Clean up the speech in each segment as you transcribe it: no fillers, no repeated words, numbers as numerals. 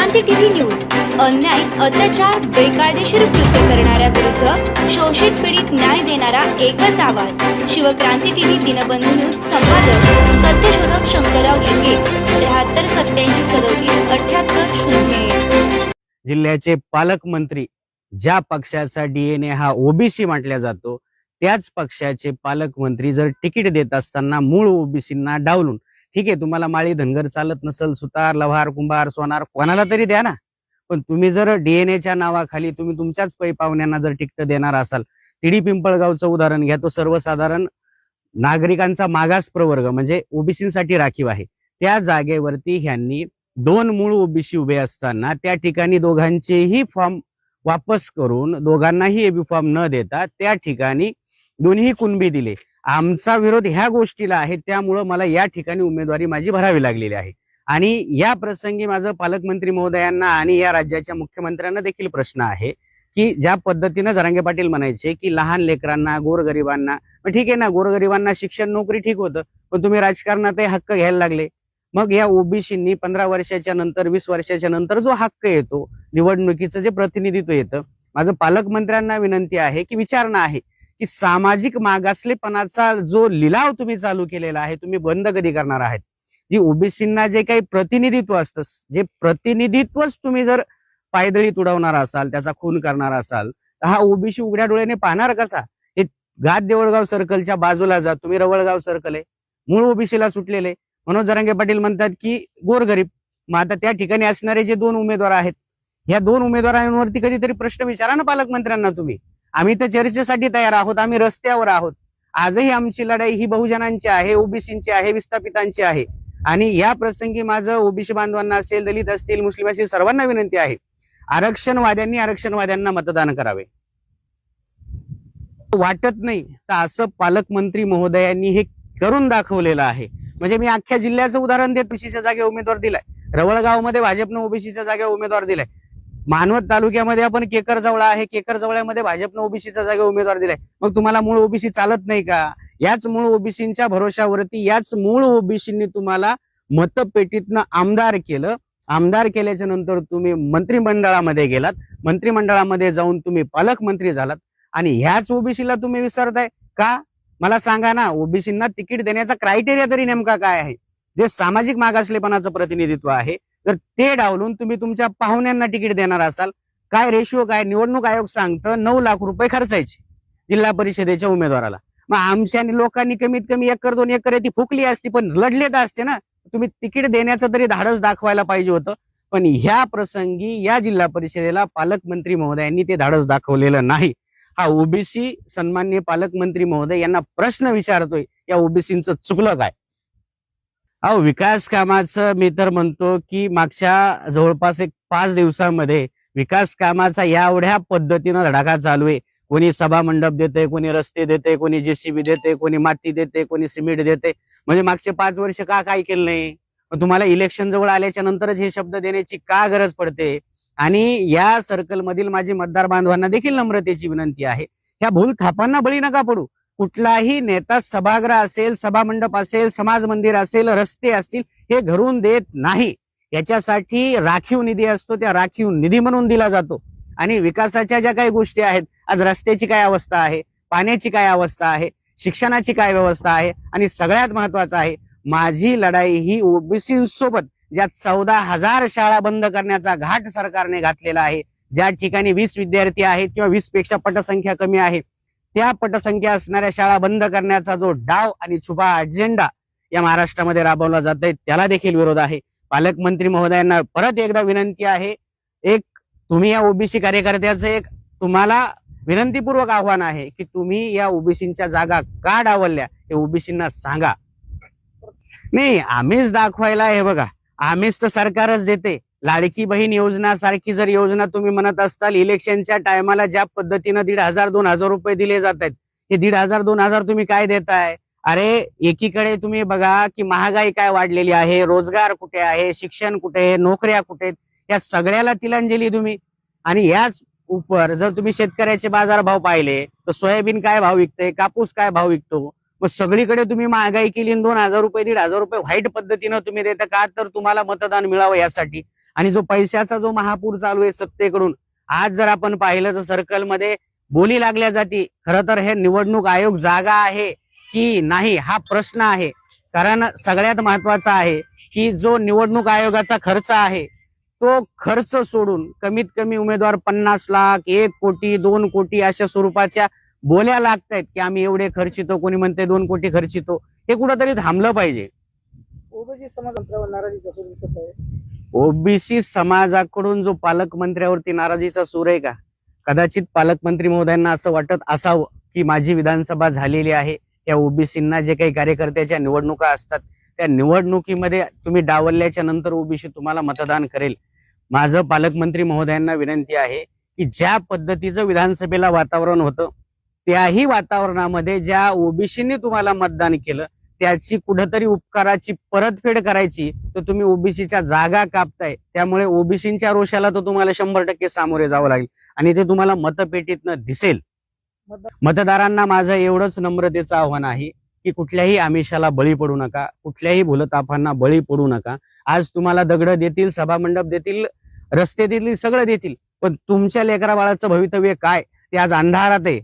Shivkranti TV news अन्याय अत्याचार बेकायदेशीर कृत्य करणाऱ्या विरुद्ध शोषित पीडित न्याय देणारा एकच आवाज शिवक्रांती टीव्ही दिनबंधू न्यूज संपादक सत्यशोधक शंकरराव लिंगे 73873778 जिल्ह्याचे पालकमंत्री ज्या पक्षाचा डीएनए हा ओबीसी म्हटला जातो त्याच पक्षाचे पालकमंत्री जर तिकीट देत असताना मूळ ओबीसींना डावलून ठीक आहे तुम्हाला माळी धनगर चालत नसल सुतार लव्हार कुंभार सोनार कोणाला तरी द्या ना, पण तुम्ही जर डीएनएच्या नावाखाली तुम्ही तुमच्याच पै पाहुण्यांना जर तिकीट देणार असाल, तिडी पिंपळगावचं उदाहरण घ्या, तो सर्वसाधारण नागरिकांचा मागास प्रवर्ग म्हणजे ओबीसींसाठी राखीव आहे. त्या जागेवरती ह्यांनी दोन मूळ ओबीसी उभे असताना त्या ठिकाणी दोघांचेही फॉर्म वापस करून दोघांनाही एबी फॉर्म न देता त्या ठिकाणी दोन्ही कुणबी दिले. आमचा विरोध ह्या गोष्टीला आहे, त्यामुळे मला या ठिकाणी उमेदवारी माझी भरावी लागलेली आहे. आणि या प्रसंगी माझं पालकमंत्री महोदयांना आणि या राज्याच्या मुख्यमंत्र्यांना देखील प्रश्न आहे की ज्या पद्धतीनं जरांगे पाटील म्हणायचे की लहान लेकरांना गोरगरिबांना, ठीक आहे ना, गोरगरिबांना शिक्षण नोकरी ठीक होतं, पण तुम्ही राजकारणात हक्क घ्यायला लागले. मग या ओबीसींनी 15 वर्षाच्या नंतर 20 वर्षाच्या नंतर जो हक्क येतो निवडणुकीचं जे प्रतिनिधित्व येतं, माझं पालकमंत्र्यांना विनंती आहे की विचारणा आहे की सामाजिक मागासलेपणाचा जो लिलाव तुम्ही चालू केलेला आहे तुम्ही बंद कधी करणार आहात. जी ओबीसींना जे काही प्रतिनिधित्व असतं, जे प्रतिनिधित्वच तुम्ही जर पायदळीत उडवणार असाल, त्याचा खून करणार असाल, तर हा ओबीसी उघड्या डोळ्याने पाहणार कसा. हे गाद देवळगाव सर्कलच्या बाजूला जा, तुम्ही रवळगाव सर्कल आहे, मूळ ओबीसीला सुटलेले. मनोज जरांगे पाटील म्हणतात की गोरगरीब. मग आता त्या ठिकाणी असणारे जे दोन उमेदवार आहेत, ह्या दोन उमेदवारांवरती कधीतरी प्रश्न विचारा ना पालकमंत्र्यांना तुम्ही. आम्ही तर चर्चेसाठी तयार आहोत, आम्ही रस्त्यावर आहोत. आजही आमची लढाई ही बहुजनांची आहे, ओबीसींची आहे, विस्थापितांची आहे. आणि या प्रसंगी माझं ओबीसी बांधवांना असेल, दलित असतील, मुस्लिम असतील, सर्वांना विनंती आहे, आरक्षणवाद्यांना मतदान करावे. वाटत नाही तर असं पालकमंत्री महोदयांनी हे करून दाखवलेलं आहे. म्हणजे मी अख्ख्या जिल्ह्याचं उदाहरण देत, ओबीसीच्या जागे उमेदवार दिलाय. रवळगावमध्ये भाजपनं ओबीसीच्या जागे उमेदवार दिलाय. मानवत तालुक्यामध्ये आपण केकरजवळ आहे, केकरजवळमध्ये भाजपनं ओबीसीच्या जागे उमेदवार दिलाय. मग तुम्हाला मूळ ओबीसी चालत नाही का? याच मूळ ओबीसींच्या भरोशावरती याच मूळ ओबीसींनी तुम्हाला मतपेटीतनं आमदार केलं. आमदार केल्याच्या नंतर तुम्ही मंत्रिमंडळामध्ये गेलात, मंत्रिमंडळामध्ये जाऊन तुम्ही पालकमंत्री झालात आणि ह्याच ओबीसीला तुम्ही विसरताय का? मला सांगा ना, ओबीसींना तिकीट देण्याचा क्रायटेरिया तरी नेमका काय आहे? जे सामाजिक मागासलेपणाचं प्रतिनिधित्व आहे, तर ते डावलून तुम्ही तुमच्या पाहुण्यांना तिकीट देणार असाल, काय रेशिओ काय? निवडणूक आयोग सांगतं 9 लाख रुपये खर्चायचे जिल्हा परिषदेच्या उमेदवाराला. मग आमच्या लोकांनी कमीत कमी 1 2 एकर ती फुकली असती, पण लढले तर असते ना. तुम्ही तिकीट देण्याचं तरी धाडस दाखवायला पाहिजे होतं. पण ह्या प्रसंगी या जिल्हा परिषदेला पालकमंत्री महोदयांनी ते धाडस दाखवलेलं नाही. हा ओबीसी सन्माननीय पालकमंत्री महोदय यांना प्रश्न विचारतोय, या ओबीसींचं चुकलं काय? अहो, विकास कामाचं मी तर म्हणतो की मागच्या जवळपास 5 दिवसांमध्ये विकास कामाचा एवढ्या पद्धतीनं धडाका चालू आहे. कोणी सभा मंडप देते, कोणी रस्ते देते, कोणी जेसीबी देते, कोणी माती देते, कोणी सिमेंट देते. म्हणजे मागचे 5 वर्ष का काय केलं नाही? तुम्हाला इलेक्शन जवळ आल्याच्या नंतरच हे शब्द देण्याची का गरज पडते? आणि या सर्कल मधील माझी मतदार बांधवांना देखील नम्रतेची विनंती आहे, ह्या भूल थापांना बळी नका पडू. कुठलाही नेता सभागृह असेल, सभा मंडप असेल, समाज मंदिर असेल, रस्ते असतील, हे घरून देत नाही. याच्यासाठी राखीव निधी असतो, त्या राखीव निधी म्हणून दिला जातो. आणि विकासाच्या ज्या काही गोष्टी आहेत, आज रस्त्याची काय अवस्था आहे, पाण्याची काय अवस्था आहे, शिक्षणाची काय व्यवस्था आहे, आणि सगळ्यात महत्वाचं आहे, माझी लढाई ही ओबीसींसोबत ज्या 14,000 शाळा बंद करण्याचा घाट सरकारने घातलेला आहे, ज्या ठिकाणी 20 विद्यार्थी आहेत किंवा 20 पेक्षा पटसंख्या कमी आहे, त्या पटसंख्या असणाऱ्या शाळा बंद करण्याचा जो डाव आणि छुपा अजेंडा या महाराष्ट्रामध्ये राबवला जात आहे, त्याला देखील विरोध आहे. पालकमंत्री महोदयांना परत एकदा विनंती आहे, एक तुम्ही या ओबीसी कार्यकर्त्याचं एक तुम्हाला विनंतीपूर्वक आव्हान आहे की तुम्ही या ओबीसींच्या जागा का डावलल्या हे ओबीसींना सांगा. नाही, आम्हीच दाखवायला, हे बघा, आम्हीच तर सरकारच देते. लाडकी बहीण योजना सारखी जर योजना तुम्ही म्हणत असताल, इलेक्शनच्या टायमाला ज्या पद्धतीनं 1,500-2,000 रुपये दिले जात आहेत, हे 1,500-2,000 तुम्ही काय देताय? अरे, एकीकडे तुम्ही बघा की महागाई काय वाढलेली आहे, रोजगार कुठे आहे, शिक्षण कुठे आहे, नोकऱ्या कुठे आहेत, या सगळ्याला तिलांजली तुम्ही. आणि याच उपर जर तुम्ही शेतकऱ्याचे बाजारभाव पाहिले तर सोयाबीन काय भाव विकते, कापूस काय भाव विकतो, मग सगळीकडे तुम्ही महागाई केली, 2,000 रुपये 1,500 रुपये व्हाईट पद्धतीनं तुम्ही देता का? तर तुम्हाला मतदान मिळावं यासाठी. आणि जो पैशाचा जो महापूर चालू आहे सत्तेकडून, आज जर आपण पाहिलं तर सर्कलमध्ये बोली लागल्या जाती खरं तर हे निवडणूक आयोग जागा आहे की नाही हा प्रश्न आहे. कारण सगळ्यात महत्वाचा आहे की जो निवडणूक आयोगाचा खर्च आहे तो खर्च सोडून कमीत कमी उमेदवार 50 लाख 1 कोटी 2 कोटी अशा स्वरूपाच्या बोल्या लागतायत की आम्ही एवढे खर्चितो, कोणी म्हणते 2 कोटी खर्चितो. हे कुठंतरी थांबलं पाहिजे. ओबीसी समाजावर नाराजी कसं दिसत आहे? ओबीसी समाजाकडून जो पालकमंत्र्यावरती नाराजीचा सूर आहे का, कदाचित पालकमंत्री महोदयांना असं वाटत असावं की माझी विधानसभा झालेली आहे, या ओबीसींना जे काही कार्यकर्त्याच्या निवडणुका असतात त्या निवडणुकीमध्ये तुम्ही डावलल्याच्या नंतर ओबीसी तुम्हाला मतदान करेल. माझं पालकमंत्री महोदयांना विनंती आहे की ज्या पद्धतीचं विधानसभेला वातावरण होतं त्याही वातावरणामध्ये ज्या ओबीसींनी तुम्हाला मतदान केलं त्याची कुठंतरी उपकाराची परतफेड करायची, तर तुम्ही ओबीसीच्या जागा कापताय. त्यामुळे ओबीसींच्या रोषाला तर तुम्हाला 100% सामोरे जावं लागेल आणि ते तुम्हाला मतपेटीतनं दिसेल. मतदारांना माझं एवढंच नम्रतेचं आव्हान आहे की कुठल्याही आमिषाला बळी पडू नका, कुठल्याही भूलतापांना बळी पडू नका. आज तुम्हाला दगड देतील, सभामंडप देतील, रस्ते देतील, सगळं देतील, पण तुमच्या लेकरा बाळाचं भवितव्य काय ते आज अंधारात आहे.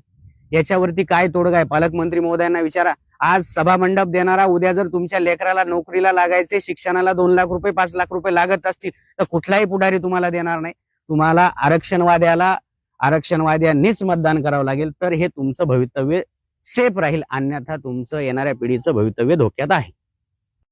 याच्यावरती काय तोडगा आहे पालकमंत्री महोदयांना विचारा. आज सभामंडप देणारा उद्या जर तुमच्या लेकराला नोकरीला लागायचे, शिक्षणाला 2 लाख रुपये 5 लाख रुपये लागत असतील तर कुठलाही पुढारी तुम्हाला देणार नाही. तुम्हाला आरक्षणवाद्यांनीच मतदान करावं लागेल, तर हे तुमचं भवितव्य सेफ राहील, अन्यथा तुमचं येणाऱ्या पिढीचं भवितव्य धोक्यात आहे.